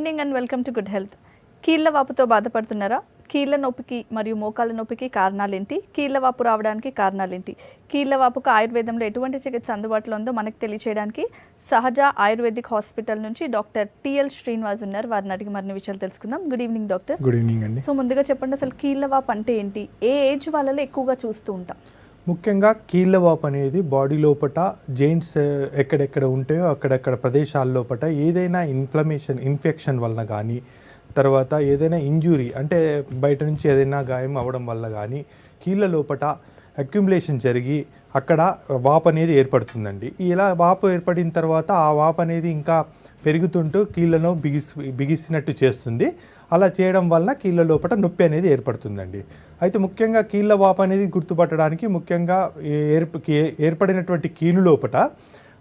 Good evening and welcome to good health. కీళ్ళ వాపుతో బాధపడుతున్నారా? కీళ్ళ నొప్పికి మరియు మోకాళ్ళ నొప్పికి కారణాలేంటి? కీళ్ళ వాపు రావడానికి కారణాలేంటి? కీళ్ళ వాపుకు ఆయుర్వేదంలో ఎటువంటి చికిత్స అందుబాటులో ఉందో మనకు తెలియచేయడానికి సహజ ఆయుర్వేదిక్ హాస్పిటల్ నుంచి డాక్టర్ టిఎల్ శ్రీనివాస్ ఉన్నారు. వారిని అడిగి మరిన్ని విషయాలు తెలుసుకుందాం. Good evening doctor. Good evening అండి. సో ముందుగా చెప్పండి, అసలు కీళ్ళ వాపు అంటే ఏంటి? ఏ ఏజ్ వాళ్ళలో ఎక్కువగా చూస్తూ ఉంటాం? ముఖ్యంగా కీళ్ళ వాపు అనేది బాడీ లోపట జెయింట్స్ ఎక్కడెక్కడ ఉంటాయో అక్కడక్కడ ప్రదేశాల లోపట ఏదైనా ఇన్ఫెక్షన్ వలన కానీ, తర్వాత ఏదైనా ఇంజురీ అంటే బయట నుంచి ఏదైనా గాయం అవ్వడం వల్ల కానీ కీళ్ళ లోపట అక్యుములేషన్ జరిగి అక్కడ వాపు అనేది ఏర్పడుతుందండి. ఇలా వాపు ఏర్పడిన తర్వాత ఆ వాపు అనేది ఇంకా పెరుగుతుంటూ కీళ్ళను బిగిసినట్టు చేస్తుంది. అలా చేయడం వలన కీళ్ళ లోపల నొప్పి అనేది ఏర్పడుతుందండి. అయితే ముఖ్యంగా కీళ్ళ వాపు అనేది గుర్తుపట్టడానికి ముఖ్యంగా ఏర్పడినటువంటి కీళ్ళు లోపల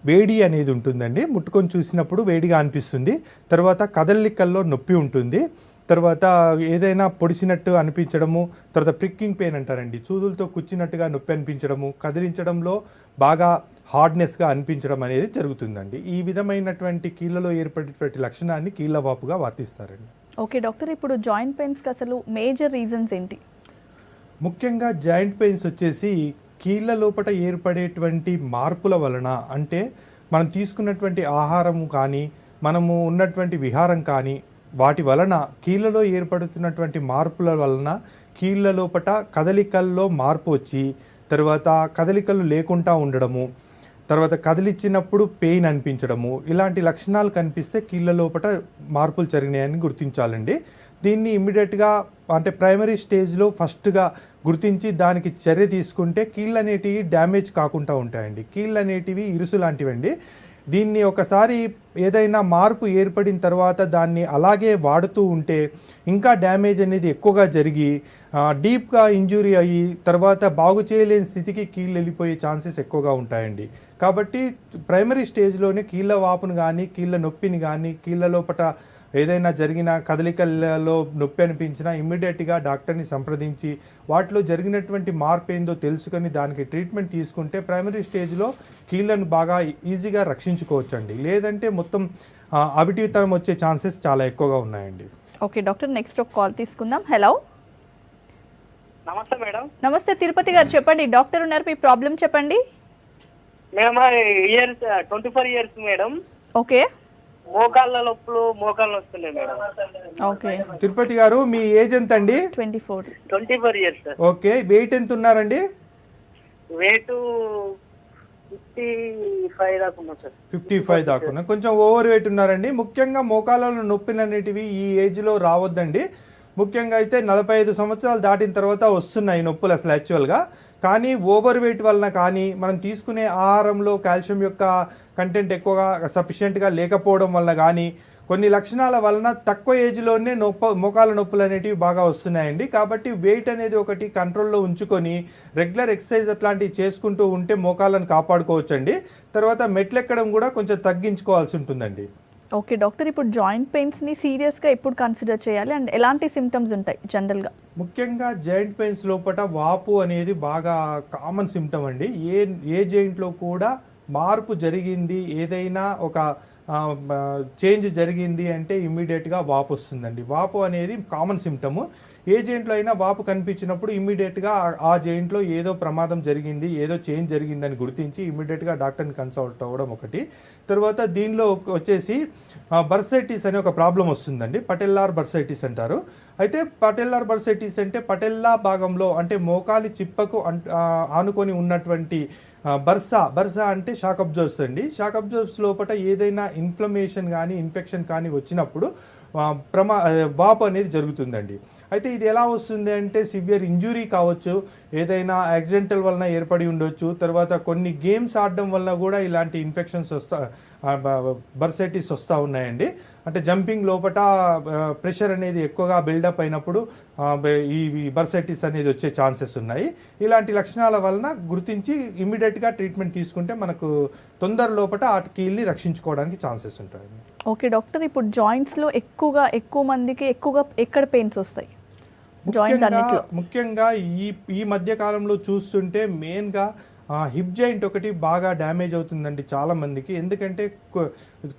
వేడి అనేది ఉంటుందండి. ముట్టుకొని చూసినప్పుడు వేడిగా అనిపిస్తుంది. తర్వాత కదలికల్లో నొప్పి ఉంటుంది. తర్వాత ఏదైనా పొడిచినట్టు అనిపించడము, తర్వాత ప్రిక్కింగ్ పెయిన్ అంటారండి, చూదులతో కుచ్చినట్టుగా నొప్పి అనిపించడము, కదిలించడంలో బాగా హార్డ్నెస్గా అనిపించడం అనేది జరుగుతుందండి. ఈ విధమైనటువంటి కీళ్ళలో ఏర్పడేటువంటి లక్షణాన్ని కీళ్ళ వాపుగా వర్తిస్తారండి. ఓకే డాక్టర్, ఇప్పుడు జాయింట్ పెయిన్స్కి అసలు మేజర్ రీజన్స్ ఏంటి? ముఖ్యంగా జాయింట్ పెయిన్స్ వచ్చేసి కీళ్ళ లోపల ఏర్పడేటువంటి మార్పుల వలన, అంటే మనం తీసుకున్నటువంటి ఆహారము కానీ, మనము ఉన్నటువంటి విహారం కానీ, వాటి వలన కీళ్ళలో ఏర్పడుతున్నటువంటి మార్పుల వలన కీళ్ళ లోపల కదలికల్లో మార్పు వచ్చి, తర్వాత కదలికలు లేకుండా ఉండడము, తర్వాత కదిలిచ్చినప్పుడు పెయిన్ అనిపించడము, ఇలాంటి లక్షణాలు కనిపిస్తే కీళ్ళ లోపల మార్పులు జరిగినాయని గుర్తించాలండి. దీన్ని ఇమ్మీడియట్గా అంటే ప్రైమరీ స్టేజ్లో ఫస్ట్గా గుర్తించి దానికి చర్య తీసుకుంటే కీళ్ళు అనేటివి డ్యామేజ్ కాకుండా ఉంటాయండి. కీళ్ళు అనేటివి ఇరుసు లాంటివండి. దీన్ని ఒకసారి ఏదైనా మార్పు ఏర్పడిన తర్వాత దాన్ని అలాగే వాడుతూ ఉంటే ఇంకా డ్యామేజ్ అనేది ఎక్కువగా జరిగి డీప్గా ఇంజురీ అయ్యి తర్వాత బాగు చేయలేని స్థితికి కీళ్ళు వెళ్ళిపోయే ఛాన్సెస్ ఎక్కువగా ఉంటాయండి. కాబట్టి ప్రైమరీ స్టేజ్లోనే కీళ్ళ వాపును కానీ, కీళ్ళ నొప్పిని కానీ, కీళ్ళ లోపల ఏదైనా జరిగిన కదలికలలో నొప్పి అనిపించినా ఇమ్మీడియట్గా డాక్టర్ని సంప్రదించి వాటిలో జరిగినటువంటి మార్పు ఏందో తెలుసుకొని దానికి ట్రీట్మెంట్ తీసుకుంటే ప్రైమరీ స్టేజ్లో కీళ్ళను బాగా ఈజీగా రక్షించుకోవచ్చండి. లేదంటే మొత్తం అవిటితనం వచ్చే ఛాన్సెస్ చాలా ఎక్కువగా ఉన్నాయండి. ఓకే డాక్టర్, నెక్స్ట్ ఒక కాల్ తీసుకుందాం. హలో. నమస్తే మేడం. నమస్తే తిరుపతి గారు, చెప్పండి. డాక్టర్ ఉన్నారు, మీ ప్రాబ్లం చెప్పండి. మేము ఇయర్స్ 24 ఇయర్స్ మేడం. ఓకే. మోకాళ్ళ నొప్పులు వస్తున్నాయి మేడం. ఓకే. తిరుపతి గారు, మీ ఏజ్ ఎంత అండి? 24 ఇయర్స్ సార్. ఓకే. వెయిట్ ఎంత ఉన్నారండి? వెయిట్ 55 దాకా ఉన్నా సార్. 55 దాకా ఉన్నా. కొంచెం ఓవర్ వెయిట్ ఉన్నారండి. ముఖ్యంగా మోకాళ్ళలో నొప్పులు అనేటివి ఈ ఏజ్లో రావద్దండి. ముఖ్యంగా అయితే 45 సంవత్సరాలు దాటిన తర్వాత వస్తున్నాయి నొప్పులు అసలు యాక్చువల్గా. కానీ ఓవర్ వెయిట్ వలన కానీ, మనం తీసుకునే ఆహారంలో కాల్షియం యొక్క కంటెంట్ ఎక్కువగా సఫిషియెంట్గా లేకపోవడం వలన కానీ, కొన్ని లక్షణాల వలన తక్కువ ఏజ్లోనే మోకాళ్ళ నొప్పులు అనేటివి బాగా వస్తున్నాయండి. కాబట్టి వెయిట్ అనేది ఒకటి కంట్రోల్లో ఉంచుకొని రెగ్యులర్ ఎక్సర్సైజ్ అట్లాంటివి చేసుకుంటూ ఉంటే మోకాళ్ళను కాపాడుకోవచ్చండి. తర్వాత మెట్లెక్కడం కూడా కొంచెం తగ్గించుకోవాల్సి ఉంటుందండి. ఓకే డాక్టర్, ఇప్పుడు జాయింట్ పెయిన్స్ని సీరియస్గా ఎప్పుడు కన్సిడర్ చేయాలి అండ్ ఎలాంటి సిమ్టమ్స్ ఉంటాయి జనరల్గా? ముఖ్యంగా జాయింట్ పెయిన్స్ లోపల వాపు అనేది బాగా కామన్ సిమ్టమ్ అండి. ఏ జాయింట్లో కూడా మార్పు జరిగింది, ఏదైనా ఒక చేంజ్ జరిగింది అంటే ఇమ్మీడియట్గా వాపు వస్తుందండి. వాపు అనేది కామన్ సిమ్టము. ఏ జాయింట్లో అయినా వాపు కనిపించినప్పుడు ఇమ్మీడియట్గా ఆ జాయింట్లో ఏదో ప్రమాదం జరిగింది, ఏదో చేంజ్ జరిగిందని గుర్తించి ఇమ్మీడియట్గా డాక్టర్ని కన్సల్ట్ అవ్వడం ఒకటి. తర్వాత దీనిలో వచ్చేసి బర్సైటిస్ అనే ఒక ప్రాబ్లం వస్తుందండి. పటెల్లార్ బర్సైటిస్ అంటారు. అయితే పటెల్లార్ బర్సైటిస్ అంటే పటెల్లా భాగంలో అంటే మోకాలి చిప్పకు ఆనుకొని ఉన్నటువంటి బర్సా అంటే షాక్ అబ్జర్వ్స్ అండి. షాక్ అబ్జర్వ్స్ లోపల ఏదైనా ఇన్ఫ్లమేషన్ కానీ, ఇన్ఫెక్షన్ కానీ వచ్చినప్పుడు వాపు అనేది జరుగుతుందండి. అయితే ఇది ఎలా వస్తుంది అంటే సివియర్ ఇంజురీ కావచ్చు, ఏదైనా యాక్సిడెంటల్ వలన ఏర్పడి ఉండొచ్చు, తర్వాత కొన్ని గేమ్స్ ఆడడం వలన కూడా ఇలాంటి ఇన్ఫెక్షన్స్ బర్సైటిస్ వస్తూ ఉన్నాయండి. అంటే జంపింగ్ లోపల ప్రెషర్ అనేది ఎక్కువగా బిల్డప్ అయినప్పుడు ఈ బర్సైటిస్ అనేది వచ్చే ఛాన్సెస్ ఉన్నాయి. ఇలాంటి లక్షణాల వలన గుర్తించి ఇమ్మీడియట్గా ట్రీట్మెంట్ తీసుకుంటే మనకు తొందర లోపల ఆ కీళ్ళని రక్షించుకోవడానికి ఛాన్సెస్ ఉంటాయి. ఓకే డాక్టర్, ఇప్పుడు జాయింట్స్లో ఎక్కువ మందికి ఎక్కడ పెయిన్స్ వస్తాయి? ముఖ్యంగా ఈ మధ్య కాలంలో చూస్తుంటే మెయిన్గా హిప్ జాయింట్ ఒకటి బాగా డ్యామేజ్ అవుతుందండి చాలామందికి. ఎందుకంటే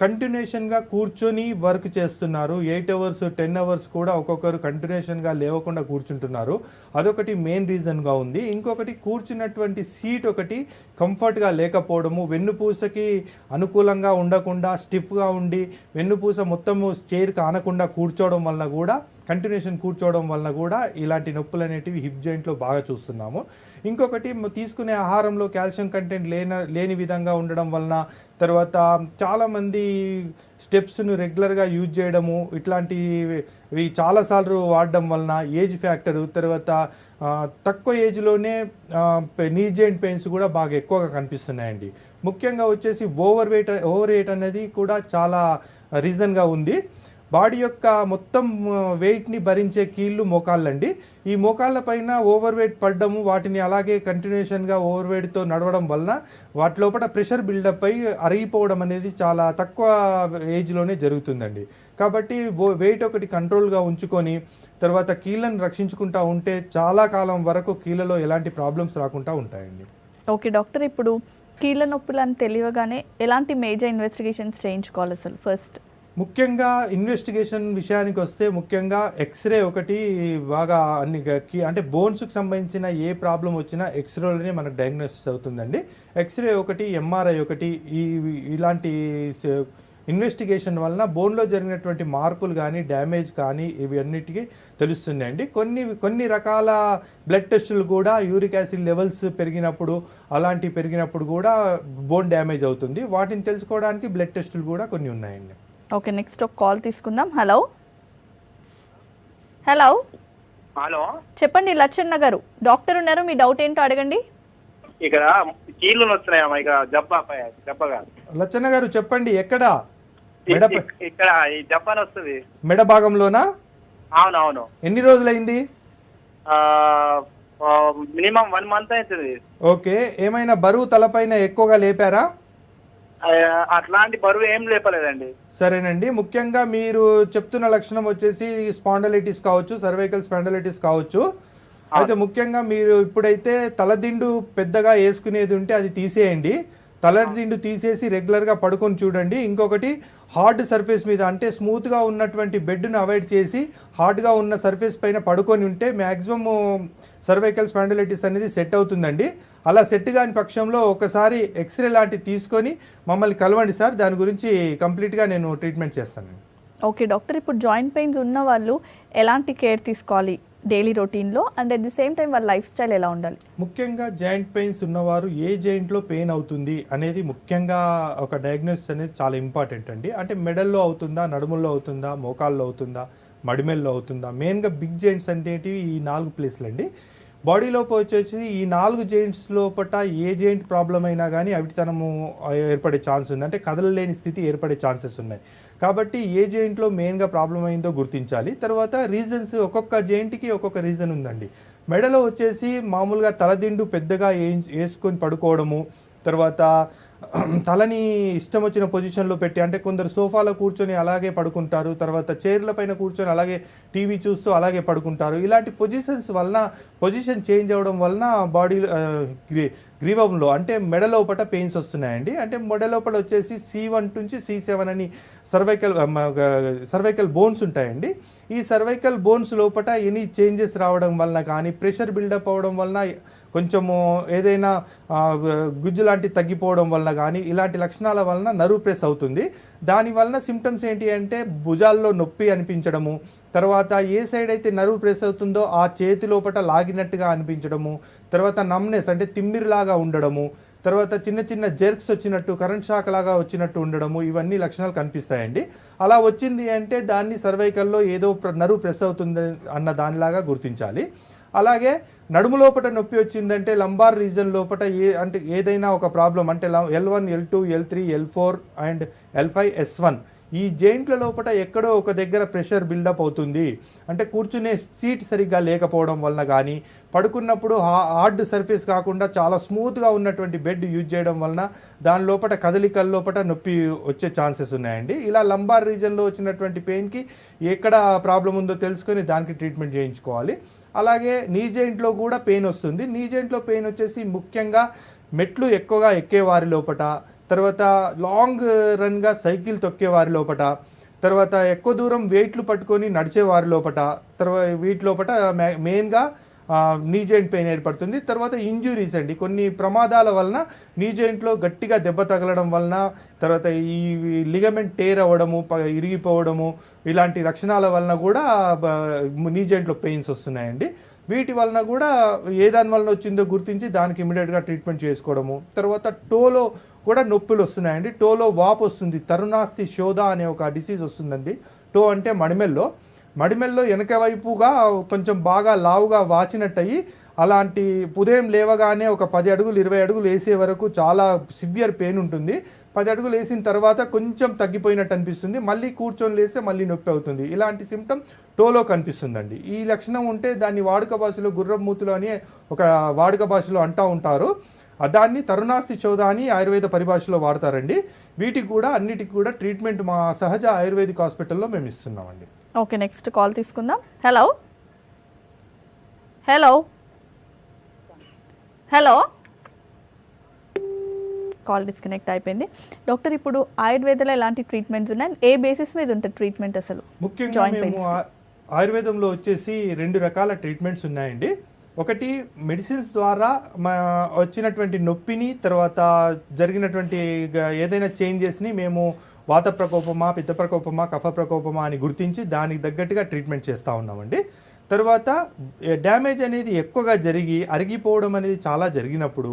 కంటిన్యూషన్గా కూర్చొని వర్క్ చేస్తున్నారు. 8 అవర్స్ 10 అవర్స్ కూడా ఒక్కొక్కరు కంటిన్యూషన్గా లేవకుండా కూర్చుంటున్నారు. అదొకటి మెయిన్ రీజన్గా ఉంది. ఇంకొకటి కూర్చున్నటువంటి సీట్ ఒకటి కంఫర్ట్గా లేకపోవడము, వెన్నుపూసకి అనుకూలంగా ఉండకుండా స్టిఫ్గా ఉండి వెన్నుపూస మొత్తము చైర్కి ఆనకుండా కూర్చోవడం వలన కూడా, కంటిన్యూషన్ కూర్చోవడం వలన కూడా ఇలాంటి నొప్పులు అనేటివి హిప్ జాయింట్లో బాగా చూస్తున్నాము. ఇంకొకటి తీసుకునే ఆహారంలో కాల్షియం కంటెంట్ లేని విధంగా ఉండడం వలన, తర్వాత చాలామంది స్టెప్స్ను రెగ్యులర్గా యూజ్ చేయడము, ఇట్లాంటివి చాలాసార్లు వాడడం వలన ఏజ్ ఫ్యాక్టరు, తర్వాత తక్కువ ఏజ్లోనే నీ జాయింట్ పెయిన్స్ కూడా బాగా ఎక్కువగా కనిపిస్తున్నాయండి. ముఖ్యంగా వచ్చేసి ఓవర్ వెయిట్ అనేది కూడా చాలా రీజన్గా ఉంది. బాడీ యొక్క మొత్తం వెయిట్ని భరించే కీళ్ళు మోకాళ్ళండి. ఈ మోకాళ్ళ పైన ఓవర్ వెయిట్ పడ్డము, వాటిని అలాగే కంటిన్యూషన్గా ఓవర్ వెయిట్తో నడవడం వలన వాటి లోపల ప్రెషర్ బిల్డప్ అయి అరిగిపోవడం అనేది చాలా తక్కువ ఏజ్లోనే జరుగుతుందండి. కాబట్టి వెయిట్ ఒకటి కంట్రోల్గా ఉంచుకొని తర్వాత కీళ్ళను రక్షించుకుంటూ ఉంటే చాలా కాలం వరకు కీళ్ళలో ఎలాంటి ప్రాబ్లమ్స్ రాకుండా ఉంటాయండి. ఓకే డాక్టర్, ఇప్పుడు కీళ్ళ నొప్పులు అని తెలియగానే ఎలాంటి మేజర్ ఇన్వెస్టిగేషన్స్ చేయించుకోవాలి అసలు? ఫస్ట్ ముఖ్యంగా ఇన్వెస్టిగేషన్ విషయానికి వస్తే ముఖ్యంగా ఎక్స్రే ఒకటి బాగా అంటే బోన్స్కి సంబంధించిన ఏ ప్రాబ్లం వచ్చినా ఎక్స్రేలోనే మనకు డయాగ్నోసిస్ అవుతుందండి. ఎక్స్రే ఒకటి, ఎంఆర్ఐ ఒకటి, ఇలాంటి ఇన్వెస్టిగేషన్ వలన బోన్లో జరిగినటువంటి మార్పులు కానీ డ్యామేజ్ కానీ ఇవి అన్నిటికీ తెలుస్తున్నాయండి. కొన్ని రకాల బ్లడ్ టెస్టులు కూడా యూరిక్ యాసిడ్ లెవెల్స్ పెరిగినప్పుడు కూడా బోన్ డ్యామేజ్ అవుతుంది. వాటిని తెలుసుకోవడానికి బ్లడ్ టెస్టులు కూడా కొన్ని ఉన్నాయండి. ఓకే, నెక్స్ట్ ఒక కాల్ తీసుకుందాం. హలో హలో హలో, చెప్పండి లచ్చన్న గారు, డాక్టర్ ఉన్నారు, మీ డౌట్ ఏంటో అడగండి. ఇక్కడ కీళ్ళు వస్తున్నాయమ్మా, ఇక జబ్బగా. లచ్చన్న గారు చెప్పండి, ఎక్కడ? ఇక్కడ ఈ జబ్బని వస్తుంది మెడ భాగంలోనా? అవునవును. ఎన్ని రోజులైంది? మినిమం 1 month అవుతుంది. ఓకే, ఏమైనా బరువు తలపైన ఎక్కువగా లేపారా? అట్లాంటి బరువు ఏం లేపలేదండి. సరేనండి, ముఖ్యంగా మీరు చెప్తున్న లక్షణం వచ్చేసి స్పాండలైటిస్ కావచ్చు, సర్వైకల్ స్పాండలైటిస్ కావచ్చు. అయితే ముఖ్యంగా మీరు ఇప్పుడైతే తలదిండు పెద్దగా వేసుకునేది ఉంటే అది తీసేయండి. తలదిండు తీసేసి రెగ్యులర్గా పడుకొని చూడండి. ఇంకొకటి, హార్డ్ సర్ఫేస్ మీద అంటే స్మూత్గా ఉన్నటువంటి బెడ్ను అవాయిడ్ చేసి హార్డ్గా ఉన్న సర్ఫేస్ పైన పడుకొని ఉంటే మ్యాక్సిమం సర్వైకల్ స్పాండలైటిస్ అనేది సెట్ అవుతుందండి. అలా సెట్ కాని పక్షంలో ఒకసారి ఎక్స్రే లాంటివి తీసుకొని మమ్మల్ని కలవండి సార్, దాని గురించి కంప్లీట్గా నేను ట్రీట్మెంట్ చేస్తానండి. ఓకే డాక్టర్, ఇప్పుడు జాయింట్ పెయిన్స్ ఉన్న వాళ్ళు ఎలాంటి కేర్ తీసుకోవాలి డైలీ రొటీన్లో, and at the same time వాళ్ళ లైఫ్ స్టైల్ ఎలా ఉండాలి? ముఖ్యంగా జాయింట్ పెయిన్స్ ఉన్నవారు ఏ జాయింట్లో పెయిన్ అవుతుంది అనేది ముఖ్యంగా ఒక డయాగ్నోసిస్ అనేది చాలా ఇంపార్టెంట్ అండి. అంటే మెడల్లో అవుతుందా, నడుముల్లో అవుతుందా, మోకాల్లో అవుతుందా, మడిమెల్లో అవుతుందా? మెయిన్గా బిగ్ జాయింట్స్ అంటే ఈ 4 ప్లేస్లు అండి. బాడీ లోపల వచ్చేసి ఈ 4 జాయింట్స్ లోపల ఏ జాయింట్ ప్రాబ్లం అయినా కానీ అవిటితనము ఏర్పడే ఛాన్స్ ఉంది, అంటే కదలలేని స్థితి ఏర్పడే ఛాన్సెస్ ఉన్నాయి. కాబట్టి ఏ జాయింట్లో మెయిన్గా ప్రాబ్లం అయిందో గుర్తించాలి. తర్వాత రీజన్స్, ఒక్కొక్క జాయింట్కి ఒక్కొక్క రీజన్ ఉందండి. మెడలో వచ్చేసి మామూలుగా తలదిండు పెద్దగా వేసుకొని పడుకోవడము, తర్వాత తలని ఇష్టం వచ్చిన పొజిషన్లో పెట్టి, అంటే కొందరు సోఫాలో కూర్చొని అలాగే పడుకుంటారు, తర్వాత చైర్ల పైన కూర్చొని అలాగే టీవీ చూస్తూ అలాగే పడుకుంటారు. ఇలాంటి పొజిషన్ చేంజ్ అవ్వడం వలన బాడీ గ్రీవంలో అంటే మెడ లోపల పెయిన్స్ వస్తున్నాయండి. అంటే మెడ లోపల వచ్చేసి C1 నుంచి C7 అని సర్వైకల్ బోన్స్ ఉంటాయండి. ఈ సర్వైకల్ బోన్స్ లోపల ఎనీ చేంజెస్ రావడం వలన కానీ, ప్రెషర్ బిల్డప్ అవ్వడం వలన, కొంచెము ఏదైనా గుజ్జు లాంటివి తగ్గిపోవడం వలన కానీ, ఇలాంటి లక్షణాల వలన నర్వ్ ప్రెస్ అవుతుంది. దానివలన సిమ్టమ్స్ ఏంటి అంటే భుజాల్లో నొప్పి అనిపించడము, తర్వాత ఏ సైడ్ అయితే నర్వ్ ప్రెస్ అవుతుందో ఆ చేతి లోపల లాగినట్టుగా అనిపించడము, తర్వాత నమ్నెస్ అంటే తిమ్మిరిలాగా ఉండడము, తర్వాత చిన్న చిన్న జెర్క్స్ వచ్చినట్టు, కరెంట్ షాక్ లాగా వచ్చినట్టు ఉండడము, ఇవన్నీ లక్షణాలు కనిపిస్తాయండి. అలా వచ్చింది అంటే దాన్ని సర్వైకల్లో ఏదో నర్వ్ ప్రెస్ అవుతుంది అన్న దానిలాగా గుర్తించాలి. అలాగే నడుము లోపల నొప్పి వచ్చిందంటే లంబార్ రీజన్ లోపల అంటే ఏదైనా ఒక ప్రాబ్లం అంటే L1, L2, L3, L4 and L5, S1 ఈ జాయింట్ల లోపల ఎక్కడో ఒక దగ్గర ప్రెషర్ బిల్డప్ అవుతుంది. అంటే కూర్చునే సీట్ సరిగ్గా లేకపోవడం వలన కానీ, పడుకున్నప్పుడు హార్డ్ సర్ఫేస్ కాకుండా చాలా స్మూత్గా ఉన్నటువంటి బెడ్ యూజ్ చేయడం వలన దాని లోపల కదలికల లోపల నొప్పి వచ్చే ఛాన్సెస్ ఉన్నాయండి. ఇలా లంబార్ రీజన్లో వచ్చినటువంటి పెయిన్కి ఎక్కడ ప్రాబ్లం ఉందో తెలుసుకొని దానికి ట్రీట్మెంట్ చేయించుకోవాలి. అలాగే నీ జాయింట్లో కూడా పెయిన్ వస్తుంది. నీ జాయింట్లో పెయిన్ వచ్చేసి ముఖ్యంగా మెట్లు ఎక్కువగా ఎక్కే వారి లోపట, తర్వాత లాంగ్ రన్గా సైకిల్ తొక్కే వారి లోపట, తర్వాత ఎక్కువ దూరం వెయిట్లు పట్టుకొని నడిచే వారి లోపట, తర్వాత వీటి లోపట మెయిన్గా నీ జాయింట్ పెయిన్ ఏర్పడుతుంది. తర్వాత ఇంజురీస్ అండి, కొన్ని ప్రమాదాల వలన నీ జాయింట్లో గట్టిగా దెబ్బ తగలడం వలన, తర్వాత ఈ లిగమెంట్ టేర్ అవ్వడము, ఇరిగిపోవడము, ఇలాంటి లక్షణాల వలన కూడా నీ జాయింట్లో పెయిన్స్ వస్తున్నాయండి. వీటి వలన కూడా ఏ దాని వలన వచ్చిందో గుర్తించి దానికి ఇమీడియట్గా ట్రీట్మెంట్ చేసుకోవడము. తర్వాత టోలో కూడా నొప్పులు వస్తున్నాయండి. టోలో వాపు వస్తుంది, తరుణాస్థి శోధ అనే ఒక డిసీజ్ వస్తుందండి. టో అంటే మడిమెల్లో వెనక వైపుగా కొంచెం బాగా లావుగా వాచినట్టయి, అలాంటి ఉదయం లేవగానే ఒక 10 అడుగులు 20 అడుగులు వేసే వరకు చాలా సివియర్ పెయిన్ ఉంటుంది. 10 అడుగులు వేసిన తర్వాత కొంచెం తగ్గిపోయినట్టు అనిపిస్తుంది, మళ్ళీ కూర్చొని లేస్తే మళ్ళీ నొప్పి అవుతుంది. ఇలాంటి సిమ్టమ్ టోలో కనిపిస్తుందండి. ఈ లక్షణం ఉంటే దాన్ని వాడుక భాషలో గుర్రమూతులు అని ఒక వాడుక భాషలో అంటూ ఉంటారు. దాన్ని తరుణాస్థి శోధ అని ఆయుర్వేద పరిభాషలో వాడతారండి. వీటికి కూడా అన్నిటికి కూడా ట్రీట్మెంట్ మా సహజ ఆయుర్వేదిక్ హాస్పిటల్లో మేము ఇస్తున్నామండి. ఓకే, నెక్స్ట్ కాల్ తీసుకుందాం. Hello hello hello call disconnect అయిపోయింది. డాక్టర్, ఇప్పుడు ఆయుర్వేదంలో ఎలాంటి ట్రీట్మెంట్స్ ఉన్నాయి, ఏ బేసిస్ మీద ఉంటుంది ట్రీట్మెంట్ అసలు? ముఖ్యంగా మేము ఆయుర్వేదంలో వచ్చేసి 2 రకాల ట్రీట్మెంట్స్ ఉన్నాయండి. ఒకటి మెడిసిన్స్ ద్వారా వచ్చినటువంటి నొప్పిని, తర్వాత జరిగినటువంటి ఏదైనా చేంజెస్ని మేము వాత ప్రకోపమా, పిత్త ప్రకోపమా, కఫ ప్రకోపమా అని గుర్తించి దానికి తగ్గట్టుగా ట్రీట్మెంట్ చేస్తూ ఉన్నామండి. తర్వాత డ్యామేజ్ అనేది ఎక్కువగా జరిగి అరిగిపోవడం అనేది చాలా జరిగినప్పుడు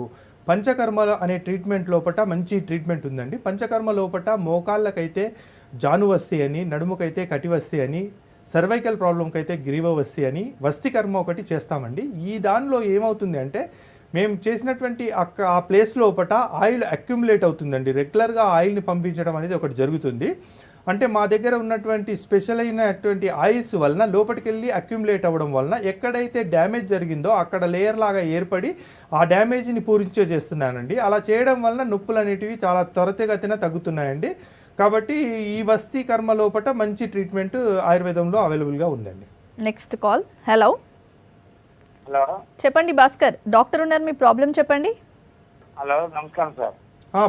పంచకర్మ అనే ట్రీట్మెంట్ లోపల మంచి ట్రీట్మెంట్ ఉందండి. పంచకర్మ లోపల మోకాళ్ళకైతే జానువస్తి అని, నడుముకైతే కటివస్తి అని, సర్వైకల్ ప్రాబ్లంకి అయితే గ్రీవవస్తి అని వస్తి కర్మ ఒకటి చేస్తామండి. ఈ దానిలో ఏమవుతుంది అంటే మేము చేసినటువంటి ఆ ప్లేస్ లోపల ఆయిల్ అక్యుములేట్ అవుతుందండి. రెగ్యులర్గా ఆయిల్ని పంపించడం అనేది ఒకటి జరుగుతుంది. అంటే మా దగ్గర ఉన్నటువంటి స్పెషల్ అయినటువంటి ఆయిల్స్ వలన లోపలికి వెళ్ళి అక్యుములేట్ అవ్వడం వలన ఎక్కడైతే డ్యామేజ్ జరిగిందో అక్కడ లేయర్ లాగా ఏర్పడి ఆ డ్యామేజ్ని పూరించేస్తున్నానండి. అలా చేయడం వలన నొప్పులు అనేటివి చాలా త్వరితగతిన తగ్గుతున్నాయండి. కాబట్టి ఈ వస్తీ కర్మ లోపల మంచి ట్రీట్మెంట్ ఆయుర్వేదంలో అవైలబుల్గా ఉందండి. Next call. హలో హలో, చెప్పండి భాస్కర్, డాక్టర్ ఉన్నారు, మీ ప్రాబ్లం చెప్పండి. హలో, నమస్కారం సార్.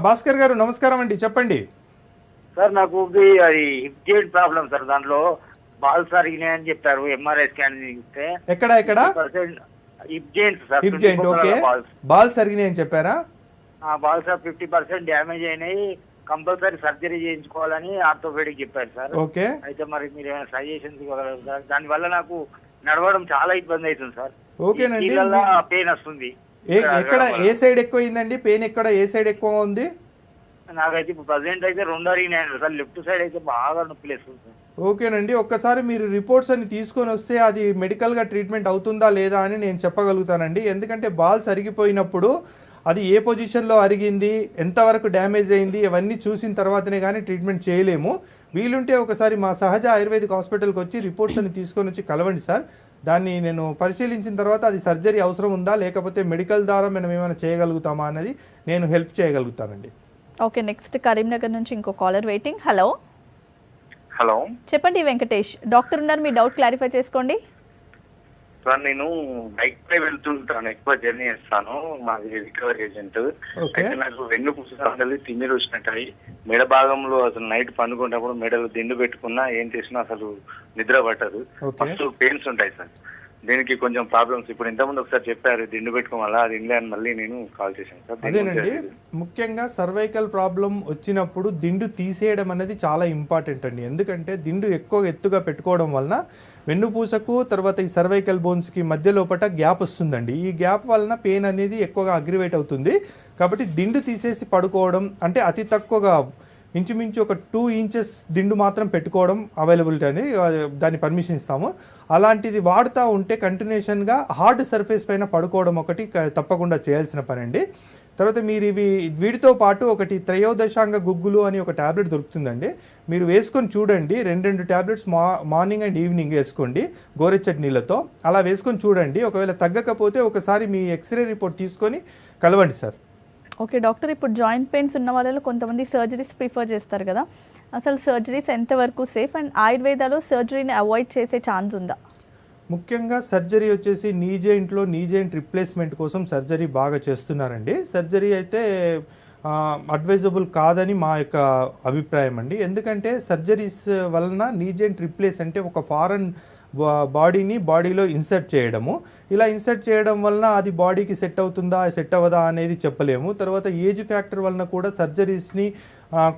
భాస్కర్ గారు నమస్కారం అండి, చెప్పండి సార్. నాకు అది హిప్ జాయింట్ ప్రాబ్లం సార్. దాంట్లో బాల్స్ అరిగినాయని చెప్పారు, ఎంఆర్ఐ స్కాన్ ఇస్తే. ఎక్కడ hip joint sir. Hip joint. Okay, balls అరిగినాయని చెప్పారా? బాల్స్ 50% డ్యామేజ్ అయినాయి, కంపల్సరీ సర్జరీ చేయించుకోవాలని ఆర్థోపెడిక్ చెప్పారు సార్. ఓకే, అయితే మరి మీరు ఏమైనా సజెషన్స్ ఇవ్వగలరు సార్? దానివల్ల నాకు నడవడం చాలా ఇబ్బంది అవుతుంది సార్. ఓకేనండి. పెయిన్ వస్తుంది. ఎక్కడ ఏ సైడ్ ఎక్కువ అయిందండి పెయిన్? ఎక్కడ ఏ సైడ్ ఎక్కువ ఉంది? నాకైతే ఇప్పుడు ప్రజెంట్ అయితే 2 అరిగినాయి సార్. లెఫ్ట్ సైడ్ అయితే బాగా నొప్పి లేస్తుంది సార్. ఓకేనండి, ఒక్కసారి మీరు రిపోర్ట్స్ అన్ని తీసుకొని వస్తే అది మెడికల్గా ట్రీట్మెంట్ అవుతుందా లేదా అని నేను చెప్పగలుగుతానండి. ఎందుకంటే బాల్స్ అరిగిపోయినప్పుడు అది ఏ పొజిషన్లో అరిగింది, ఎంతవరకు డ్యామేజ్ అయింది, అవన్నీ చూసిన తర్వాతనే కానీ ట్రీట్మెంట్ చేయలేము. వీలుంటే ఒకసారి మా సహజ ఆయుర్వేదిక్ హాస్పిటల్కి వచ్చి రిపోర్ట్స్ అన్ని తీసుకొని వచ్చి కలవండి సార్. దాన్ని నేను పరిశీలించిన తర్వాత అది సర్జరీ అవసరం ఉందా లేకపోతే మెడికల్ ద్వారా మనం ఏమైనా చేయగలుగుతామా అనేది నేను హెల్ప్ చేయగలుగుతానండి. ఓకే, నెక్స్ట్ కరీంనగర్ నుంచి ఇంకో కాలర్ వెయిటింగ్. హలో హలో, చెప్పండి వెంకటేష్, డాక్టర్ ఉన్నారు, మీ డౌట్ క్లారిఫై చేసుకోండి. సార్ నేను బైక్ పై వెళ్తుంటాను, ఎక్కువ జర్నీ చేస్తాను, మాది రికవరీ ఏజెంట్. అయితే నాకు వెన్ను పుస్తకాలు తిమ్మిరి వచ్చినట్టు మెడ భాగంలో అసలు నైట్ పండుకున్నప్పుడు మెడలు దిండు పెట్టుకున్నా ఏం చేసినా అసలు నిద్ర పట్టదు. ఫస్ట్ పెయిన్స్ ఉంటాయి సార్. దీనికి కొంచెం ప్రాబ్లమ్స్ ఇప్పుడు ఇంతకుముందు ఒకసారి చెప్పారు దిండు పెట్టుకోవాలా, అది ఇండియా అని మళ్ళీ నేను కాల్ చేశాను సార్. అదేనండి, ముఖ్యంగా సర్వైకల్ ప్రాబ్లం వచ్చినప్పుడు దిండు తీసేయడం అనేది చాలా ఇంపార్టెంట్ అండి. ఎందుకంటే దిండు ఎక్కువ ఎత్తుగా పెట్టుకోవడం వలన వెన్నుపూసకు తర్వాత ఈ సర్వైకల్ బోన్స్కి మధ్య లోపల గ్యాప్ వస్తుందండి. ఈ గ్యాప్ వలన పెయిన్ అనేది ఎక్కువగా అగ్రివేట్ అవుతుంది. కాబట్టి దిండు తీసేసి పడుకోవడం అంటే అతి తక్కువగా ఇంచుమించు ఒక 2 ఇంచెస్ దిండు మాత్రం పెట్టుకోవడం అవైలబిలిటీ అని దాన్ని పర్మిషన్ ఇస్తాము. అలాంటిది వాడుతూ ఉంటే కంటిన్యూషన్గా హార్డ్ సర్ఫేస్ పైన పడుకోవడం ఒకటి తప్పకుండా చేయాల్సిన పని అండి. తర్వాత మీరు వీటితో పాటు ఒకటి త్రయోదశాంగ గుగ్గులు అని ఒక ట్యాబ్లెట్ దొరుకుతుందండి. మీరు వేసుకొని చూడండి, 2 ట్యాబ్లెట్స్ మార్నింగ్ అండ్ ఈవినింగ్ వేసుకోండి గోరెచ్చటి నీళ్ళతో. అలా వేసుకొని చూడండి. ఒకవేళ తగ్గకపోతే ఒకసారి మీ ఎక్స్రే రిపోర్ట్ తీసుకొని కలవండి సార్. ఓకే డాక్టర్, ఇప్పుడు జాయింట్ పెయిన్స్ ఉన్న వాళ్ళలో కొంతమంది సర్జరీస్ ప్రిఫర్ చేస్తారు కదా, అసలు సర్జరీస్ ఎంతవరకు సేఫ్ అండ్ ఆయుర్వేదాలో సర్జరీని అవాయిడ్ చేసే ఛాన్స్ ఉందా? ముఖ్యంగా సర్జరీ వచ్చేసి నీ జాయింట్ రిప్లేస్మెంట్ కోసం సర్జరీ బాగా చేస్తున్నారండి. సర్జరీ అయితే అడ్వైజబుల్ కాదని మా యొక్క అభిప్రాయం అండి. ఎందుకంటే సర్జరీస్ వలన నీ జాయింట్ రిప్లేస్ అంటే ఒక ఫారెన్ బాడీని బాడీలో ఇన్సర్ట్ చేయడము. ఇలా ఇన్సర్ట్ చేయడం వలన అది బాడీకి సెట్ అవుతుందా సెట్ అవ్వదా అనేది చెప్పలేము. తర్వాత ఏజ్ ఫ్యాక్టర్ వలన కూడా సర్జరీస్ని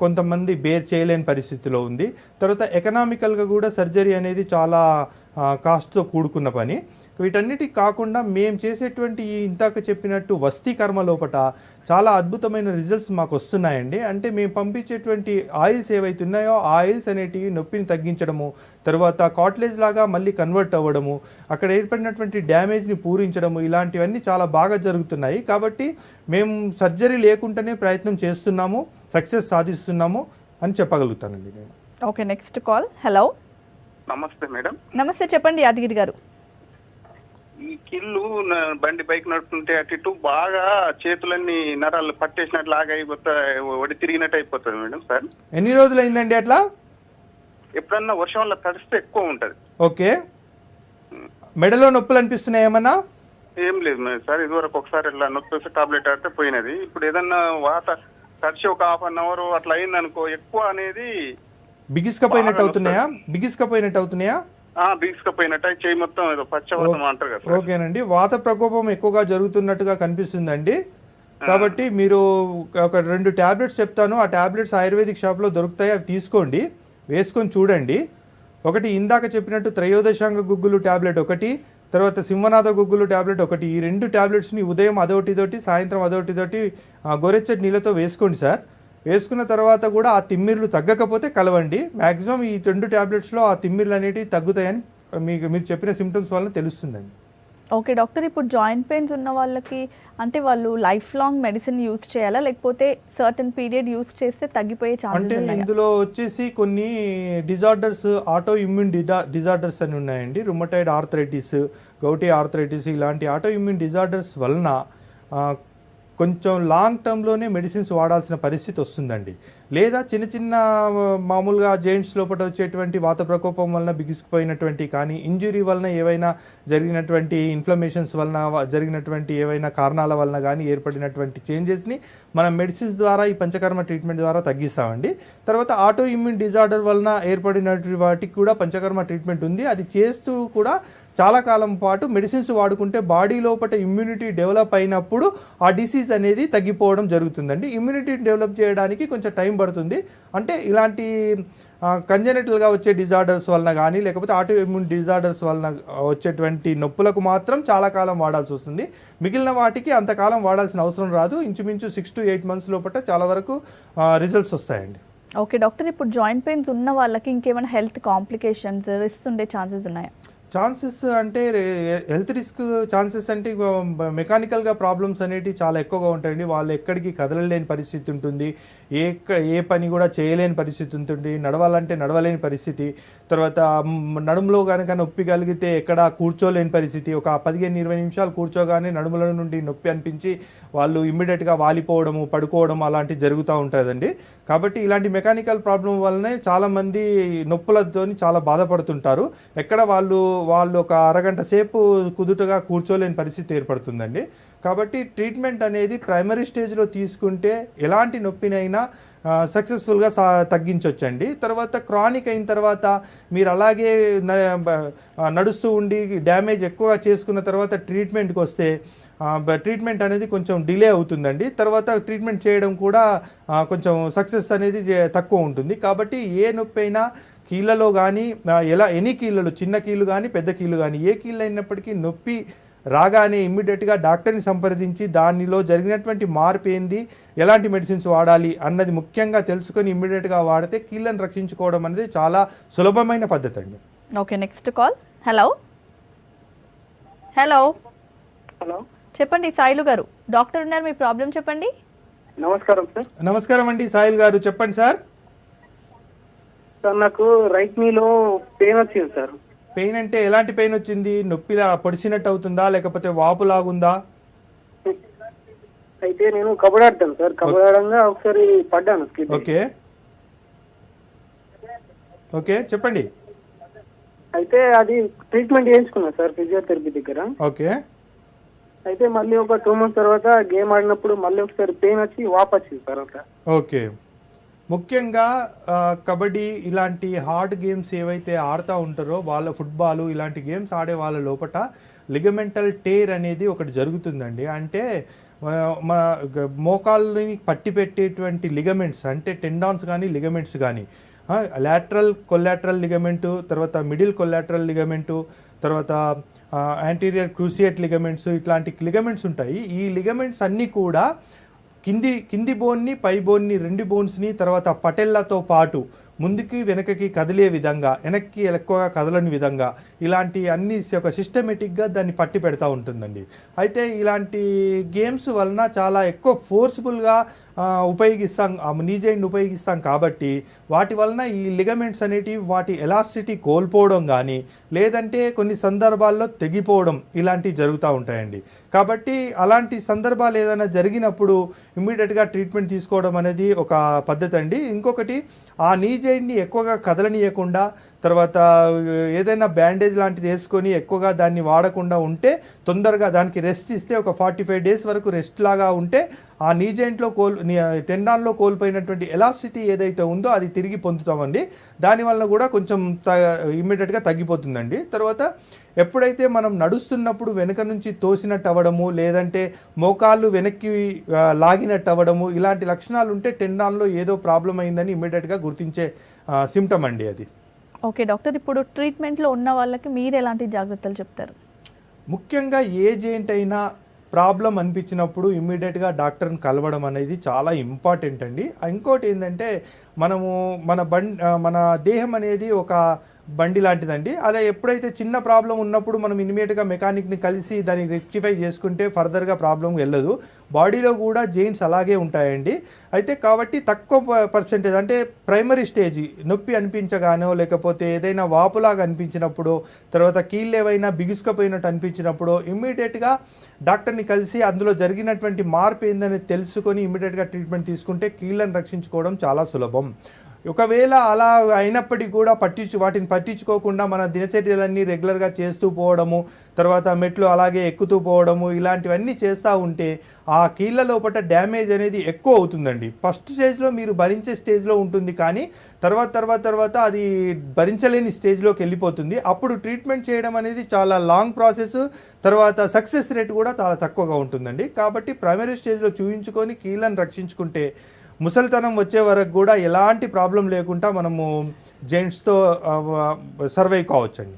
కొంతమంది బేర్ చేయలేని పరిస్థితిలో ఉంది. తర్వాత ఎకనామికల్గా కూడా సర్జరీ అనేది చాలా కాస్ట్తో కూడుకున్న పని. వీటన్నిటికి కాకుండా మేము చేసేటువంటి ఇందాక చెప్పినట్టు వస్తీకర్మ లోపట చాలా అద్భుతమైన రిజల్ట్స్ మాకు వస్తున్నాయండి. అంటే మేము పంపించేటువంటి ఆయిల్స్ ఏవైతే ఉన్నాయో ఆ ఆయిల్స్ అనేటివి నొప్పిని తగ్గించడము, తర్వాత కాట్లేజ్ లాగా మళ్ళీ కన్వర్ట్ అవ్వడము, అక్కడ ఏర్పడినటువంటి డ్యామేజ్ని పూరించడము, ఇలాంటివన్నీ చాలా బాగా జరుగుతున్నాయి. కాబట్టి మేము సర్జరీ లేకుండానే ప్రయత్నం చేస్తున్నాము, సక్సెస్ సాధిస్తున్నాము అని చెప్పగలుగుతానండి నేను. Okay, next call. హలో, నమస్తే మేడం. నమస్తే, చెప్పండి యాదగిరి గారు. ఈ కిళ్ళు బండి బైక్ నడుపుతుంటే అటు ఇటు బాగా చేతులన్నీ నరాలు పట్టేసినట్లు లాగా అయిపోతాయి, ఒడి తిరిగినట్టు అయిపోతుంది మేడం. సార్ ఎన్ని రోజులు అయిందండి అట్లా? ఎప్పుడన్నా వర్షం వల్ల తడిస్తే ఎక్కువ ఉంటది. ఓకే, మెడలో నొప్పులు అనిపిస్తున్నాయి ఏమన్నా? ఏం లేదు మేడం సార్, ఇదివరకు ఒకసారి ఇట్లా నొప్పి వస్తే టాబ్లెట్ ఆడితే పోయినది. ఇప్పుడు ఏదన్నా తడిచి ఒక హాఫ్ అన్ అవర్ అట్లా అయింది అనుకో, ఎక్కువ అనేది బిగిస్కపోయినట్టు అవుతున్నాయా? బిగిస్కపోయినట్టు చేయి మొత్తం ఏదో పచ్చవతం అంటారు కదా. ఓకేనండి, వాత ప్రకోపం ఎక్కువగా జరుగుతున్నట్టుగా కనిపిస్తుందండి. కాబట్టి మీరు ఒక 2 ట్యాబ్లెట్స్ చెప్తాను, ఆ ట్యాబ్లెట్స్ ఆయుర్వేదిక్ షాప్లో దొరుకుతాయి, అవి తీసుకోండి, వేసుకొని చూడండి. ఒకటి ఇందాక చెప్పినట్టు త్రయోదశాంగ గుగ్గులు ట్యాబ్లెట్ ఒకటి, తర్వాత సింహనాథ గుగ్గులు ట్యాబ్లెట్ ఒకటి. ఈ 2 ట్యాబ్లెట్స్ని ఉదయం అదొకటి, సాయంత్రం అదొకటి గోరెచ్చటి నీళ్ళతో వేసుకోండి సార్. వేసుకున్న తర్వాత కూడా ఆ తిమ్మిర్లు తగ్గకపోతే కలవండి. మ్యాక్సిమం ఈ 2 ట్యాబ్లెట్స్లో ఆ తిమ్మిర్లు అనేవి తగ్గుతాయని మీరు చెప్పిన సిమ్టమ్స్ వల్ల తెలుస్తుందండి. ఓకే డాక్టర్, ఇప్పుడు జాయింట్ పెయిన్స్ ఉన్న వాళ్ళకి అంటే వాళ్ళు లైఫ్ లాంగ్ మెడిసిన్ యూజ్ చేయాలా, లేకపోతే సర్టన్ పీరియడ్ యూజ్ చేస్తే తగ్గిపోయే ఛాన్సెస్ అంటే ఉన్నాయా? ఇందులో వచ్చేసి కొన్ని డిజార్డర్స్, ఆటో ఇమ్యూన్ డిజార్డర్స్ అని ఉన్నాయండి. రుమటైడ్ ఆర్థరైటిస్, గౌటీ ఆర్థరైటిస్, ఇలాంటి ఆటో ఇమ్యూన్ డిజార్డర్స్ వలన కొంచెం లాంగ్ టర్మ్లోనే మెడిసిన్స్ వాడాల్సిన పరిస్థితి వస్తుందండి. లేదా చిన్న మామూలుగా జాయింట్స్ లోపల వచ్చేటువంటి వాత ప్రకోపం వలన బిగిసిపోయినటువంటి కానీ, ఇంజురీ వలన ఏవైనా జరిగినటువంటి ఇన్ఫ్లమేషన్స్ వలన జరిగినటువంటి ఏవైనా కారణాల వలన కానీ ఏర్పడినటువంటి చేంజెస్ని మనం మెడిసిన్స్ ద్వారా ఈ పంచకర్మ ట్రీట్మెంట్ ద్వారా తగ్గిస్తామండి. తర్వాత ఆటో ఇమ్యూన్ డిజార్డర్ వలన ఏర్పడినటువంటి వాటికి కూడా పంచకర్మ ట్రీట్మెంట్ ఉంది. అది చేస్తూ కూడా చాలా కాలం పాటు మెడిసిన్స్ వాడుకుంటే బాడీ లోపల ఇమ్యూనిటీ డెవలప్ అయినప్పుడు ఆ డిసీజ్ అనేది తగ్గిపోవడం జరుగుతుందండి. ఇమ్యూనిటీ డెవలప్ చేయడానికి కొంచెం టైం పడుతుంది. అంటే ఇలాంటి కంజెనిటల్గా వచ్చే డిజార్డర్స్ వలన కానీ, లేకపోతే ఆటో ఇమ్యూన్ డిజార్డర్స్ వలన వచ్చేటువంటి నొప్పులకు మాత్రం చాలా కాలం వాడాల్సి వస్తుంది. మిగిలిన వాటికి అంతకాలం వాడాల్సిన అవసరం రాదు. ఇంచుమించు 6 to 8 months లోపల చాలా వరకు రిజల్ట్స్ వస్తాయండి. ఓకే డాక్టర్, ఇప్పుడు జాయింట్ పెయిన్స్ ఉన్న వాళ్ళకి ఇంకేమైనా హెల్త్ కాంప్లికేషన్స్, రిస్క్ ఉండే ఛాన్సెస్ ఉన్నాయా? ఛాన్సెస్ అంటే హెల్త్ రిస్క్ ఛాన్సెస్ అంటే మెకానికల్గా ప్రాబ్లమ్స్ అనేవి చాలా ఎక్కువగా ఉంటాయండి. వాళ్ళు ఎక్కడికి కదలలేని పరిస్థితి ఉంటుంది, ఏ పని కూడా చేయలేని పరిస్థితి ఉంటుంది, నడవాలంటే నడవలేని పరిస్థితి, తర్వాత నడుములో కనుక నొప్పి కలిగితే ఎక్కడ కూర్చోలేని పరిస్థితి. ఒక 15-20 నిమిషాలు కూర్చోగానే నడుముల నుండి నొప్పి అనిపించి వాళ్ళు ఇమ్మీడియట్గా వాలిపోవడము, పడుకోవడం అలాంటివి జరుగుతూ ఉంటుందండి. కాబట్టి ఇలాంటి మెకానికల్ ప్రాబ్లం వల్లనే చాలామంది నొప్పులతో చాలా బాధపడుతుంటారు. ఎక్కడ వాళ్ళు ఒక అరగంట సేపు కుదుటగా కూర్చోలేని పరిస్థితి ఏర్పడుతుందండి. కాబట్టి ట్రీట్మెంట్ అనేది ప్రైమరీ స్టేజ్లో తీసుకుంటే ఎలాంటి నొప్పినైనా సక్సెస్ఫుల్గా తగ్గించవచ్చండి. తర్వాత క్రానిక్ అయిన తర్వాత మీరు అలాగే నడుస్తూ ఉండి డ్యామేజ్ ఎక్కువగా చేసుకున్న తర్వాత ట్రీట్మెంట్కి వస్తే ట్రీట్మెంట్ అనేది కొంచెం డిలే అవుతుందండి. తర్వాత ట్రీట్మెంట్ చేయడం కూడా కొంచెం సక్సెస్ అనేది తక్కువ ఉంటుంది. కాబట్టి ఏ నొప్పి అయినా కీళ్ళలో కానీ ఎనీ కీళ్ళలో, చిన్న కీళ్ళు కానీ పెద్ద కీళ్ళు కానీ, ఏ కీళ్ళు అయినప్పటికీ నొప్పి రాగానే ఇమ్మీడియట్గా డాక్టర్ని సంప్రదించి దానిలో జరిగినటువంటి మార్పు ఏంది, ఎలాంటి మెడిసిన్స్ వాడాలి అన్నది ముఖ్యంగా తెలుసుకొని ఇమ్మీడియట్గా వాడితే కీళ్ళను రక్షించుకోవడం అనేది చాలా సులభమైన పద్ధతి అండి. Okay, next call. Hello hello hello, చెప్పండి సాయిలు గారు, డాక్టర్ ఉన్నారు, మీ ప్రాబ్లం చెప్పండి. నమస్కారం సార్. నమస్కారం అండి సాయిల్ గారు, చెప్పండి సార్. సార్ నాకు రైట్ నీలో పెయిన్ వచ్చింది సార్. పెయిన్ అంటే ఎలాంటి పెయిన్ వచ్చింది? నొప్పిలా పొడిచినట్టు అవుతుందా, లేకపోతే వాపులాగుందా? అయితే నేను కబడ్డీ ఆడతాను సార్. కబడ్డీ ఆడంగా ఒకసారి పడ్డాను. ఓకే ఓకే చెప్పండి. అయితే అది ట్రీట్మెంట్ చేయించుకున్నా సార్ ఫిజియోథెరపీ దగ్గర. ఓకే. అయితే మళ్ళీ ఒక 2 months తర్వాత గేమ్ ఆడినప్పుడు మళ్ళీ ఒకసారి పెయిన్ వచ్చి వాపు వచ్చింది సార్ అట్లా. ఓకే. ముఖ్యంగా కబడ్డీ ఇలాంటి హార్డ్ గేమ్స్ ఏవైతే ఆడుతూ ఉంటారో వాళ్ళ ఫుట్బాల్ ఇలాంటి గేమ్స్ ఆడే వాళ్ళ లోపల లిగమెంటల్ టేర్ అనేది ఒకటి జరుగుతుందండి. అంటే మోకాళ్ళని పట్టి పెట్టేటువంటి లిగమెంట్స్ అంటే టెండాన్స్ కానీ లిగమెంట్స్ కానీ లాటరల్ కొలాటరల్ లిగమెంటు, తర్వాత మిడిల్ కొలాటరల్ లిగమెంటు, తర్వాత యాంటీరియర్ క్రూసియేట్ లిగమెంట్స్, ఇట్లాంటి లిగమెంట్స్ ఉంటాయి. ఈ లిగమెంట్స్ అన్నీ కూడా కింది బోన్ని పై బోన్ని 2 బోన్స్ని తర్వాత పటెల్లతో పాటు ముందుకి వెనకకి కదిలే విధంగా, వెనక్కి ఎక్కువగా కదలని విధంగా ఇలాంటి అన్ని ఒక సిస్టమేటిక్గా దాన్ని పట్టి పెడతా ఉంటుందండి. అయితే ఇలాంటీ గేమ్స్ వలన చాలా ఎక్కువ ఫోర్స్ఫుల్గా ఉపయోగిస్తాం, నీ జాయింట్ని ఉపయోగిస్తాం కాబట్టి వాటి వలన ఈ లిగమెంట్స్ అనేటివి వాటి ఎలాస్టిసిటీ కోల్పోవడం కానీ లేదంటే కొన్ని సందర్భాల్లో తెగిపోవడం ఇలాంటివి జరుగుతూ ఉంటాయండి. కాబట్టి అలాంటి సందర్భాలు ఏదైనా జరిగినప్పుడు ఇమ్మీడియట్గా ట్రీట్మెంట్ తీసుకోవడం అనేది ఒక పద్ధతి అండి. ఇంకొకటి ఆ నీ జాయింట్ని ఎక్కువగా కదలనీయకుండా తర్వాత ఏదైనా బ్యాండేజ్ లాంటిది వేసుకొని ఎక్కువగా దాన్ని వాడకుండా ఉంటే తొందరగా దానికి రెస్ట్ ఇస్తే ఒక 45 days వరకు రెస్ట్ లాగా ఉంటే ఆ నీ జాయింట్లో టెండాన్లో కోల్పోయినటువంటి ఎలాసిటీ ఏదైతే ఉందో అది తిరిగి పొందుతామండి. దానివల్ల కూడా కొంచెం ఇమ్మీడియట్గా తగ్గిపోతుందండి. తర్వాత ఎప్పుడైతే మనం నడుస్తున్నప్పుడు వెనక నుంచి తోసినట్టు అవ్వడము లేదంటే మోకాళ్ళు వెనక్కి లాగినట్టు అవ్వడము ఇలాంటి లక్షణాలు ఉంటే టెండాన్లో ఏదో ప్రాబ్లం అయిందని ఇమ్మీడియట్గా గుర్తించే సిమ్టమ్ అండి అది. ఓకే డాక్టర్, ఇప్పుడు ట్రీట్మెంట్లో ఉన్న వాళ్ళకి మీరు ఎలాంటి జాగ్రత్తలు చెప్తారు? ముఖ్యంగా ఏ జాయింట్ అయినా ప్రాబ్లం అనిపించినప్పుడు ఇమ్మీడియట్గా డాక్టర్ని కలవడం అనేది చాలా ఇంపార్టెంట్ అండి. ఇంకోటి ఏంటంటే మన దేహం అనేది ఒక బండి లాంటిదండి. అలా ఎప్పుడైతే చిన్న ప్రాబ్లం ఉన్నప్పుడు మనం ఇమ్మీడియట్గా మెకానిక్ని కలిసి దాన్ని రెక్టిఫై చేసుకుంటే ఫర్దర్గా ప్రాబ్లం వెళ్ళదు. బాడీలో కూడా జెయింట్స్ అలాగే ఉంటాయండి. అయితే కాబట్టి తక్కువ పర్సెంటేజ్ అంటే ప్రైమరీ స్టేజ్ నొప్పి అనిపించగానో లేకపోతే ఏదైనా వాపులాగా అనిపించినప్పుడు తర్వాత కీళ్ళు ఏవైనా బిగుసుకపోయినట్టు అనిపించినప్పుడు ఇమ్మీడియట్గా డాక్టర్ని కలిసి అందులో జరిగినటువంటి మార్పు ఏందని తెలుసుకొని ఇమ్మీడియట్గా ట్రీట్మెంట్ తీసుకుంటే కీళ్ళని రక్షించుకోవడం చాలా సులభం. ఒకవేళ అలా అయినప్పటికీ కూడా వాటిని పట్టించుకోకుండా మన దినచర్యలన్నీ రెగ్యులర్గా చేస్తూ పోవడము తర్వాత మెట్లు అలాగే ఎక్కుతూ పోవడము ఇలాంటివన్నీ చేస్తూ ఉంటే ఆ కీళ్ళ లోపల డ్యామేజ్ అనేది ఎక్కువ అవుతుందండి. ఫస్ట్ స్టేజ్లో మీరు భరించే స్టేజ్లో ఉంటుంది కానీ తర్వాత అది భరించలేని స్టేజ్లోకి వెళ్ళిపోతుంది. అప్పుడు ట్రీట్మెంట్ చేయడం అనేది చాలా లాంగ్ ప్రాసెస్, తర్వాత సక్సెస్ రేట్ కూడా చాలా తక్కువగా ఉంటుందండి. కాబట్టి ప్రైమరీ స్టేజ్లో చూయించుకొని కీళ్ళను రక్షించుకుంటే ముసలితనం వచ్చే వరకు కూడా ఎలాంటి ప్రాబ్లం లేకుండా మనము జెంట్స్తో సర్వైవ్ కావచ్చండి.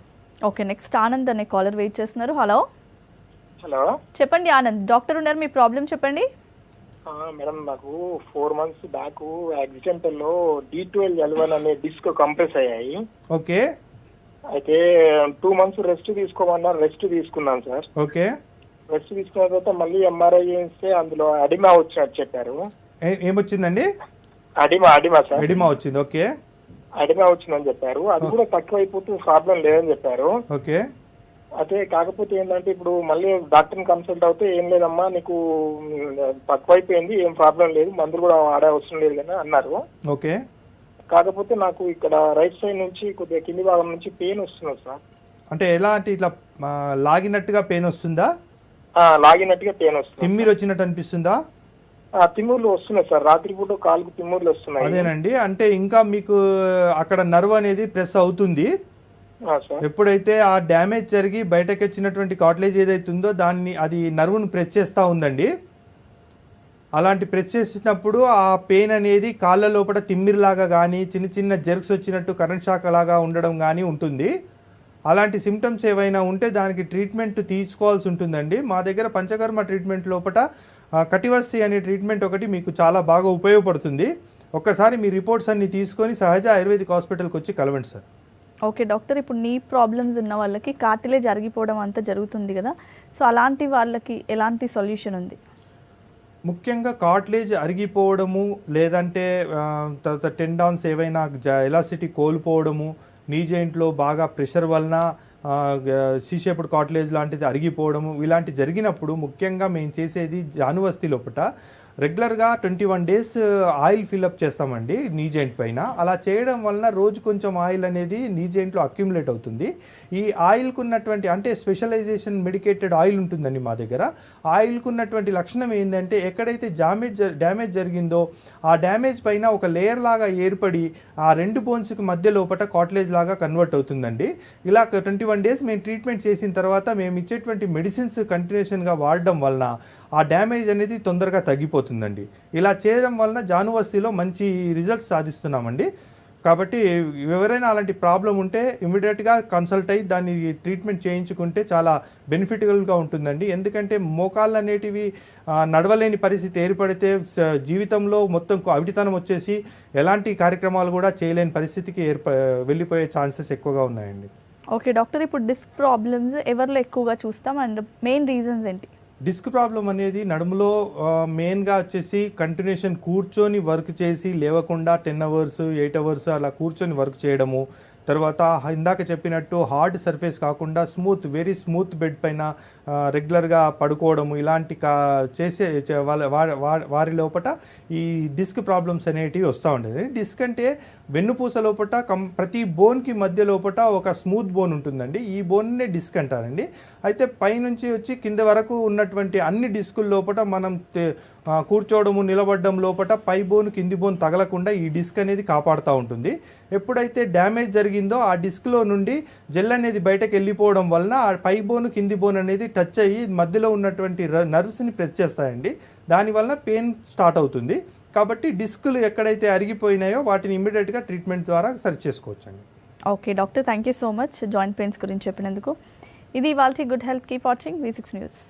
ఓకే, నెక్స్ట్ ఆనంద్ అనే కాలర్ వెయిట్ చేస్తున్నారు. హలో హలో, చెప్పండి ఆనంద్, డాక్టర్ ఉన్నారు, మీ ప్రాబ్లం చెప్పండి. మేడం నాకు 4 months బ్యాక్ యాక్సిడెంటల్లో D12L1 అనే డిస్క్ కంప్రెస్ అయ్యాయి. ఓకే. అయితే 2 months రెస్ట్ తీసుకోమన్నారు, రెస్ట్ తీసుకున్నాను సార్. ఓకే. రెస్ట్ తీసుకున్న తర్వాత మళ్ళీ MRI చేస్తే అందులో అడిమా వచ్చినట్టు చెప్పారు. ఏమొచ్చిందండి? అడిమా సార్, ఎడిమా వచ్చింది. ఓకే. అడిమా వచ్చిందని చెప్పారు. అది కూడా తక్కువ అయిపోతూ ప్రాబ్లం లేదని చెప్పారు. ఓకే. అదే కాకపోతే ఏంటంటే ఇప్పుడు మళ్ళీ డాక్టర్ని కన్సల్ట్ అవుతే ఏం లేదమ్మా నీకు తక్కువ అయిపోయింది, ఏం ప్రాబ్లం లేదు, మందులు కూడా వాడే అవసరం లేదు అని అన్నారు. ఓకే. కాకపోతే నాకు ఇక్కడ రైట్ సైడ్ నుంచి కొద్దిగా కింది భాగం నుంచి పెయిన్ వస్తుంది సార్. అంటే ఎలాంటి ఇట్లా లాగినట్టుగా పెయిన్ వస్తుందా? లాగినట్టుగా పెయిన్ వస్తుంది. తిమ్మిరి వచ్చినట్టు అనిపిస్తుందా? తిమ్ముర్లు వస్తున్నాయి సార్, రాత్రిపూట కాలుకు తిమ్ముర్లు వస్తున్నాయి. అదేనండి, అంటే ఇంకా మీకు అక్కడ నర్వ్ అనేది ప్రెస్ అవుతుంది. ఎప్పుడైతే ఆ డ్యామేజ్ జరిగి బయటకు వచ్చినటువంటి కార్టిలేజ్ ఏదైతే ఉందో అది నర్వ్ను ప్రెస్ చేస్తూ ఉందండి. అలాంటి ప్రెస్ చేసినప్పుడు ఆ పెయిన్ అనేది కాళ్ళ లోపల తిమ్మిరిలాగా కానీ చిన్న జెర్క్స్ వచ్చినట్టు కరెంట్ షాక్ లాగా ఉండడం కానీ ఉంటుంది. అలాంటి సిమ్టమ్స్ ఏవైనా ఉంటే దానికి ట్రీట్మెంట్ తీసుకోవాల్సి ఉంటుందండి. మా దగ్గర పంచకర్మ ట్రీట్మెంట్ లోపల కటివస్తి అనే ట్రీట్మెంట్ ఒకటి మీకు చాలా బాగా ఉపయోగపడుతుంది. ఒక్కసారి మీ రిపోర్ట్స్ అన్ని తీసుకొని సహజ ఆయుర్వేదిక్ హాస్పిటల్కి వచ్చి కలవండి సార్. ఓకే డాక్టర్, ఇప్పుడు నీ ప్రాబ్లమ్స్ ఉన్న వాళ్ళకి కార్టిలేజ్ అరిగిపోవడం అంతా జరుగుతుంది కదా, సో అలాంటి వాళ్ళకి ఎలాంటి సొల్యూషన్ ఉంది? ముఖ్యంగా కార్టిలేజ్ అరిగిపోవడము లేదంటే తర్వాత టెండాన్స్ ఏవైనా ఎలాసిటీ కోల్పోవడము, నీ జాయింట్లో బాగా ప్రెషర్ వలన సీషేపుడ్ కార్టిలేజ్ లాంటిది అరిగిపోవడము ఇలాంటి జరిగినప్పుడు ముఖ్యంగా మేము చేసేది జానువస్తి లోపల రెగ్యులర్గా 21 డేస్ ఆయిల్ ఫిల్అప్ చేస్తామండి నీ జాయింట్ పైన. అలా చేయడం వలన రోజు కొంచెం ఆయిల్ అనేది నీ జాయింట్లో అక్యుములేట్ అవుతుంది. ఈ ఆయిల్కు ఉన్నటువంటి అంటే స్పెషలైజేషన్ మెడికేటెడ్ ఆయిల్ ఉంటుందండి మా దగ్గర. ఆయిల్కు ఉన్నటువంటి లక్షణం ఏంటంటే ఎక్కడైతే డ్యామేజ్ జరిగిందో ఆ డ్యామేజ్ పైన ఒక లేయర్ లాగా ఏర్పడి ఆ 2 బోన్స్కి మధ్య లోపల కాట్లేజ్ లాగా కన్వర్ట్ అవుతుందండి. ఇలా 21 డేస్ మేము ట్రీట్మెంట్ చేసిన తర్వాత మేము ఇచ్చేటువంటి మెడిసిన్స్ కంటిన్యూషన్గా వాడడం వలన ఆ డ్యామేజ్ అనేది తొందరగా తగ్గిపోతుందండి. ఇలా చేయడం వలన జానువస్తిలో మంచి రిజల్ట్స్ సాధిస్తున్నామండి. కాబట్టి ఎవరైనా అలాంటి ప్రాబ్లం ఉంటే ఇమీడియట్గా కన్సల్ట్ అయ్యి దాన్ని ట్రీట్మెంట్ చేయించుకుంటే చాలా బెనిఫిటబుల్గా ఉంటుందండి. ఎందుకంటే మోకాళ్ళు అనేటివి నడవలేని పరిస్థితి ఏర్పడితే జీవితంలో మొత్తం అవిటితనం వచ్చేసి ఎలాంటి కార్యక్రమాలు కూడా చేయలేని పరిస్థితికి వెళ్ళిపోయే ఛాన్సెస్ ఎక్కువగా ఉన్నాయండి. ఓకే డాక్టర్, ఇప్పుడు డిస్క్ ప్రాబ్లమ్స్ ఎవరిలో ఎక్కువగా చూస్తాం అండ్ మెయిన్ రీజన్స్ ఏంటి? డిస్క్ ప్రాబ్లం అనేది నడుములో మెయిన్గా వచ్చేసి కంటిన్యూషన్ కూర్చొని వర్క్ చేసి లేవకుండా 10 అవర్స్ 8 అవర్స్ అలా కూర్చొని వర్క్ చేయడము, తర్వాత ఇందాక చెప్పినట్టు హార్డ్ సర్ఫేస్ కాకుండా వెరీ స్మూత్ బెడ్ పైన రెగ్యులర్గా పడుకోవడము, ఇలాంటి చేసే వారి లోపల ఈ డిస్క్ ప్రాబ్లమ్స్ అనేటివి వస్తూ ఉండేది. డిస్క్ అంటే వెన్నుపూస లోపల ప్రతి బోన్కి మధ్య లోపల ఒక స్మూత్ బోన్ ఉంటుందండి. ఈ బోన్నే డిస్క్ అంటారండి. అయితే పైనుంచి వచ్చి కింద వరకు ఉన్నటువంటి అన్ని డిస్కుల లోపల మనం కూర్చోవడము నిలబడడం లోపల పై బోన్ కింది బోన్ తగలకుండా ఈ డిస్క్ అనేది కాపాడుతూ ఉంటుంది. ఎప్పుడైతే డ్యామేజ్ జరిగిందో ఆ డిస్క్లో నుండి జెల్ అనేది బయటకు వెళ్ళిపోవడం వలన ఆ పై బోన్ కింది బోన్ అనేది టచ్ అయ్యి మధ్యలో ఉన్నటువంటి నర్వ్స్ని ప్రెస్ చేస్తాయండి. దానివల్ల పెయిన్ స్టార్ట్ అవుతుంది. కాబట్టి డిస్కులు ఎక్కడైతే అరిగిపోయినాయో వాటిని ఇమ్మీడియట్గా ట్రీట్మెంట్ ద్వారా సరి చేసుకోవచ్చండి. Okay doctor, thank you so much joint pains గురించి చెప్పినందుకు. ఇది ఇవాల్టి good health. Keep watching V6 news.